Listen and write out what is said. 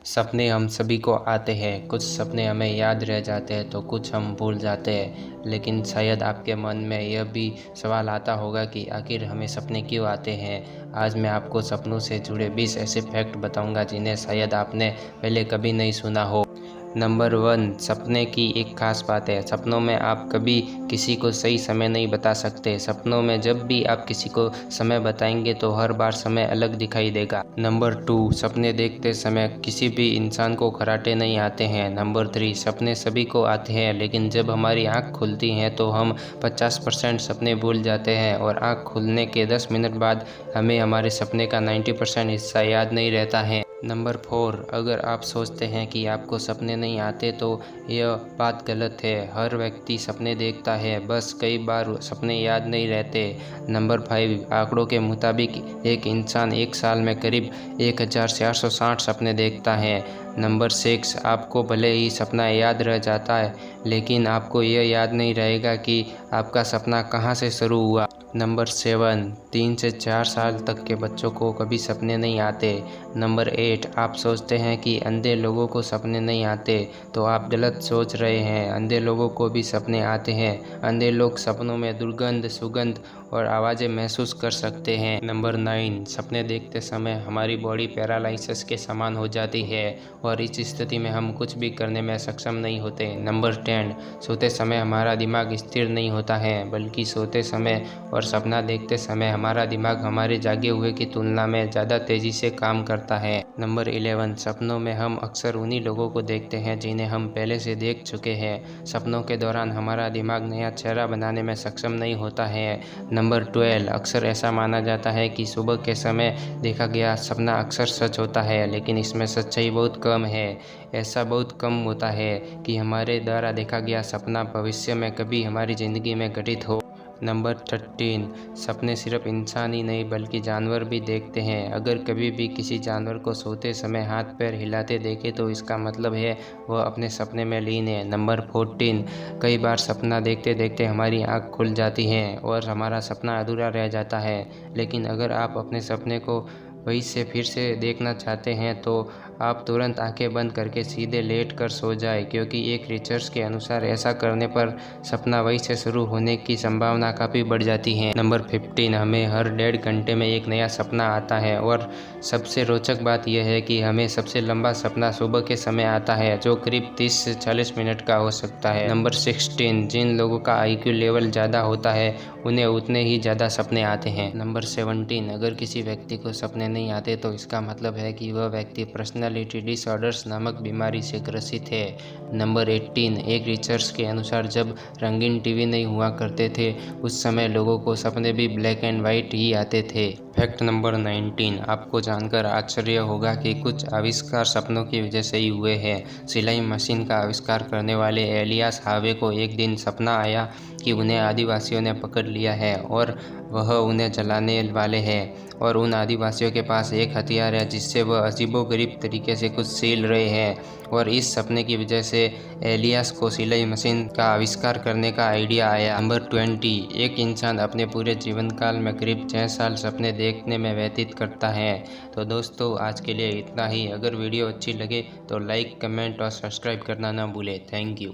सपने हम सभी को आते हैं। कुछ सपने हमें याद रह जाते हैं तो कुछ हम भूल जाते हैं। लेकिन शायद आपके मन में यह भी सवाल आता होगा कि आखिर हमें सपने क्यों आते हैं। आज मैं आपको सपनों से जुड़े 20 ऐसे फैक्ट बताऊंगा जिन्हें शायद आपने पहले कभी नहीं सुना हो। नंबर 1, सपने की एक खास बात है। सपनों में आप कभी किसी को सही समय नहीं बता सकते। सपनों में जब भी आप किसी को समय बताएंगे तो हर बार समय अलग दिखाई देगा। नंबर 2, सपने देखते समय किसी भी इंसान को खर्राटे नहीं आते हैं। नंबर 3, सपने सभी को आते हैं लेकिन जब हमारी आँख खुलती है तो हम 50% सपने भूल जाते हैं और आँख खुलने के 10 मिनट बाद हमें हमारे सपने का 90% हिस्सा याद नहीं रहता है। नंबर 4, अगर आप सोचते हैं कि आपको सपने नहीं आते तो यह बात गलत है। हर व्यक्ति सपने देखता है, बस कई बार सपने याद नहीं रहते। नंबर 5, आंकड़ों के मुताबिक एक इंसान एक साल में करीब 1460 सपने देखता है। नंबर 6, आपको भले ही सपना याद रह जाता है लेकिन आपको यह याद नहीं रहेगा कि आपका सपना कहाँ से शुरू हुआ। नंबर 7, 3 से 4 साल तक के बच्चों को कभी सपने नहीं आते। नंबर 8, आप सोचते हैं कि अंधे लोगों को सपने नहीं आते तो आप गलत सोच रहे हैं। अंधे लोगों को भी सपने आते हैं। अंधे लोग सपनों में दुर्गंध, सुगंध और आवाज़ें महसूस कर सकते हैं। नंबर 9, सपने देखते समय हमारी बॉडी पैरालिसिस के समान हो जाती है और इस स्थिति में हम कुछ भी करने में सक्षम नहीं होते। नंबर 10, सोते समय हमारा दिमाग स्थिर नहीं होता है बल्कि सोते समय और सपना देखते समय हमारा दिमाग हमारे जागे हुए की तुलना में ज़्यादा तेज़ी से काम करता है। नंबर 11, सपनों में हम अक्सर उन्हीं लोगों को देखते हैं जिन्हें हम पहले से देख चुके हैं। सपनों के दौरान हमारा दिमाग नया चेहरा बनाने में सक्षम नहीं होता है। नंबर 12, अक्सर ऐसा माना जाता है कि सुबह के समय देखा गया सपना अक्सर सच होता है लेकिन इसमें सच्चाई बहुत कम है। ऐसा बहुत कम होता है कि हमारे द्वारा देखा गया सपना भविष्य में कभी हमारी ज़िंदगी में घटित हो। नंबर 13, सपने सिर्फ इंसान ही नहीं बल्कि जानवर भी देखते हैं। अगर कभी भी किसी जानवर को सोते समय हाथ पैर हिलाते देखे तो इसका मतलब है वह अपने सपने में लीन है। नंबर 14, कई बार सपना देखते देखते हमारी आँख खुल जाती है और हमारा सपना अधूरा रह जाता है। लेकिन अगर आप अपने सपने को वही से फिर से देखना चाहते हैं तो आप तुरंत आंखें बंद करके सीधे लेट कर सो जाए क्योंकि एक रिसर्च के अनुसार ऐसा करने पर सपना वही से शुरू होने की संभावना काफ़ी बढ़ जाती है। नंबर 15, हमें हर 1.5 घंटे में एक नया सपना आता है और सबसे रोचक बात यह है कि हमें सबसे लंबा सपना सुबह के समय आता है जो करीब 30 से 40 मिनट का हो सकता है। नंबर 16, जिन लोगों का IQ लेवल ज़्यादा होता है उन्हें उतने ही ज़्यादा सपने आते हैं। नंबर 17, अगर किसी व्यक्ति को सपने नहीं आते तो इसका मतलब है कि वह व्यक्ति पर्सनालिटी डिसऑर्डर्स नामक बीमारी से ग्रसित है। नंबर 18, एक रिसर्च के अनुसार जब रंगीन टीवी नहीं हुआ करते थे उस समय लोगों को सपने भी ब्लैक एंड वाइट ही आते थे। फैक्ट नंबर 19, आपको जानकर आश्चर्य होगा कि कुछ आविष्कार सपनों की वजह से ही हुए हैं। सिलाई मशीन का आविष्कार करने वाले एलियास हावे को एक दिन सपना आया कि उन्हें आदिवासियों ने पकड़ लिया है और वह उन्हें जलाने वाले हैं और उन आदिवासियों के पास एक हथियार है जिससे वह अजीबोगरीब तरीके से कुछ सील रहे हैं। और इस सपने की वजह से एलियास को सिलाई मशीन का आविष्कार करने का आइडिया आया। नंबर 20, एक इंसान अपने पूरे जीवन काल में करीब 6 साल सपने देखने में व्यतीत करता है। तो दोस्तों आज के लिए इतना ही। अगर वीडियो अच्छी लगे तो लाइक, कमेंट और सब्सक्राइब करना ना भूलें। Thank you.